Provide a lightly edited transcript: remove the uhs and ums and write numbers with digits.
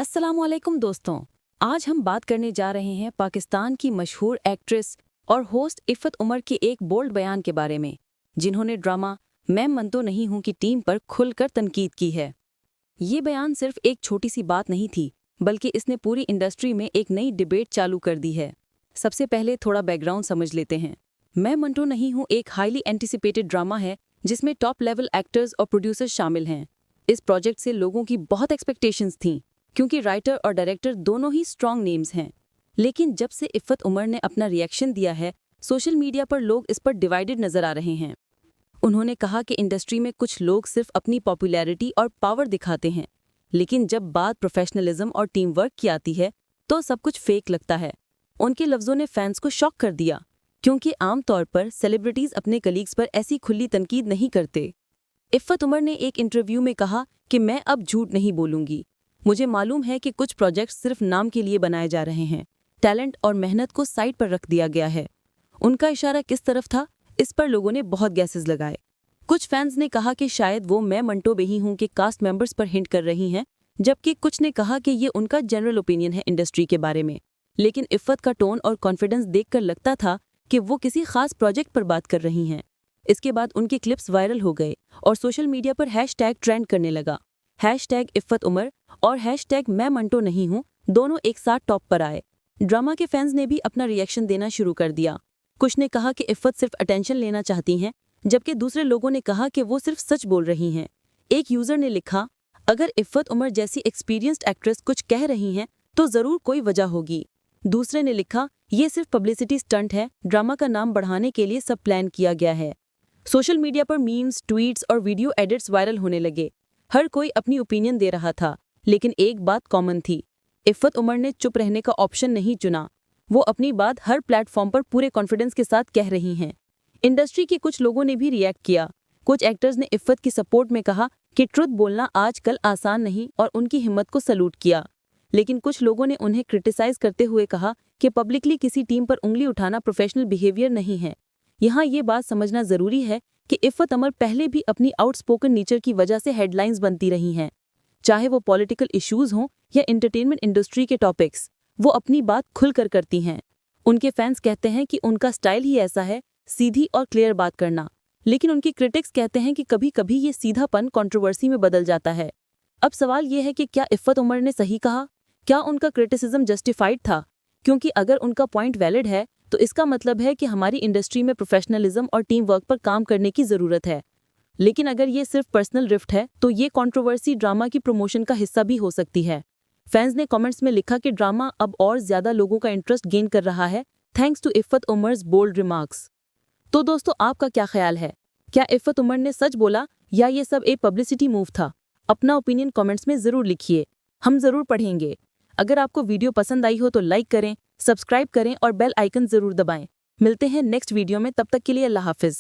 अस्सलामुअलैकुम दोस्तों, आज हम बात करने जा रहे हैं पाकिस्तान की मशहूर एक्ट्रेस और होस्ट इफ़त उमर के एक बोल्ड बयान के बारे में, जिन्होंने ड्रामा मैं मंटो नहीं हूं की टीम पर खुलकर तनकीद की है। ये बयान सिर्फ एक छोटी सी बात नहीं थी, बल्कि इसने पूरी इंडस्ट्री में एक नई डिबेट चालू कर दी है। सबसे पहले थोड़ा बैकग्राउंड समझ लेते हैं। मैं मंटो नहीं हूं एक हाईली एंटिसिपेटेड ड्रामा है जिसमें टॉप लेवल एक्टर्स और प्रोड्यूसर्स शामिल हैं। इस प्रोजेक्ट से लोगों की बहुत एक्सपेक्टेशंस थीं, क्योंकि राइटर और डायरेक्टर दोनों ही स्ट्रॉन्ग नेम्स हैं। लेकिन जब से इफ़त उमर ने अपना रिएक्शन दिया है, सोशल मीडिया पर लोग इस पर डिवाइडेड नजर आ रहे हैं। उन्होंने कहा कि इंडस्ट्री में कुछ लोग सिर्फ अपनी पॉपुलैरिटी और पावर दिखाते हैं, लेकिन जब बात प्रोफेशनलिज्म और टीम वर्क की आती है तो सब कुछ फेक लगता है। उनके लफ्ज़ों ने फैंस को शॉक कर दिया, क्योंकि आमतौर पर सेलिब्रिटीज़ अपने कलीग्स पर ऐसी खुली तनकीद नहीं करते। इफ़त उमर ने एक इंटरव्यू में कहा कि मैं अब झूठ नहीं बोलूंगी। मुझे मालूम है कि कुछ प्रोजेक्ट्स सिर्फ नाम के लिए बनाए जा रहे हैं, टैलेंट और मेहनत को साइड पर रख दिया गया है। उनका इशारा किस तरफ था, इस पर लोगों ने बहुत गैसेस लगाए। कुछ फैंस ने कहा कि शायद वो मैं मंटो नहीं हूं के कास्ट मेंबर्स पर हिंट कर रही हैं, जबकि कुछ ने कहा कि ये उनका जनरल ओपिनियन है इंडस्ट्री के बारे में। लेकिन इफ़त का टोन और कॉन्फिडेंस देखकर लगता था कि वो किसी खास प्रोजेक्ट पर बात कर रही हैं। इसके बाद उनके क्लिप्स वायरल हो गए और सोशल मीडिया पर हैशटैग ट्रेंड करने लगा। हैशटैग इफ़त उमर और हैशटैग मैं मंटो नहीं हूं दोनों एक साथ टॉप पर आए। ड्रामा के फैंस ने भी अपना रिएक्शन देना शुरू कर दिया। कुछ ने कहा कि इफ़त सिर्फ अटेंशन लेना चाहती हैं, जबकि दूसरे लोगों ने कहा कि वो सिर्फ सच बोल रही हैं। एक यूजर ने लिखा, अगर इफ़त उमर जैसी एक्सपीरियंस्ड एक्ट्रेस कुछ कह रही हैं तो ज़रूर कोई वजह होगी। दूसरे ने लिखा, ये सिर्फ पब्लिसिटी स्टंट है, ड्रामा का नाम बढ़ाने के लिए सब प्लान किया गया है। सोशल मीडिया पर मीम्स, ट्वीट्स और वीडियो एडिट्स वायरल होने लगे। हर कोई अपनी ओपिनियन दे रहा था, लेकिन एक बात कॉमन थी, इफ़त उमर ने चुप रहने का ऑप्शन नहीं चुना। वो अपनी बात हर प्लेटफॉर्म पर पूरे कॉन्फिडेंस के साथ कह रही हैं। इंडस्ट्री के कुछ लोगों ने भी रिएक्ट किया। कुछ एक्टर्स ने इफ़त की सपोर्ट में कहा कि ट्रुथ बोलना आजकल आसान नहीं और उनकी हिम्मत को सलूट किया। लेकिन कुछ लोगों ने उन्हें क्रिटिसाइज करते हुए कहा कि पब्लिकली किसी टीम पर उंगली उठाना प्रोफेशनल बिहेवियर नहीं है। यहाँ ये बात समझना ज़रूरी है कि इफ़त उमर पहले भी अपनी आउटस्पोकन नेचर की वजह से हेडलाइंस बनती रही हैं। चाहे वो पॉलिटिकल इश्यूज़ हों या एंटरटेनमेंट इंडस्ट्री के टॉपिक्स, वो अपनी बात खुलकर करती हैं। उनके फैंस कहते हैं कि उनका स्टाइल ही ऐसा है, सीधी और क्लियर बात करना। लेकिन उनके क्रिटिक्स कहते हैं कि कभी कभी ये सीधापन कंट्रोवर्सी में बदल जाता है। अब सवाल ये है कि क्या इफ़त उमर ने सही कहा? क्या उनका क्रिटिसिज्म जस्टिफाइड था? क्योंकि अगर उनका पॉइंट वैलिड है तो इसका मतलब है कि हमारी इंडस्ट्री में प्रोफेशनलिज्म और टीम वर्क पर काम करने की ज़रूरत है। लेकिन अगर ये सिर्फ पर्सनल रिफ्ट है तो ये कंट्रोवर्सी ड्रामा की प्रमोशन का हिस्सा भी हो सकती है। फैंस ने कमेंट्स में लिखा कि ड्रामा अब और ज़्यादा लोगों का इंटरेस्ट गेन कर रहा है, thanks to Ifat Umar's bold remarks. तो दोस्तों, आपका क्या ख्याल है? क्या इफ़त उमर ने सच बोला या ये सब एक पब्लिसिटी मूव था? अपना ओपिनियन कमेंट्स में ज़रूर लिखिए, हम ज़रूर पढ़ेंगे। अगर आपको वीडियो पसंद आई हो तो लाइक करें, सब्सक्राइब करें और बेल आइकन ज़रूर दबाएं। मिलते हैं नेक्स्ट वीडियो में, तब तक के लिए अल्लाह हाफिज़।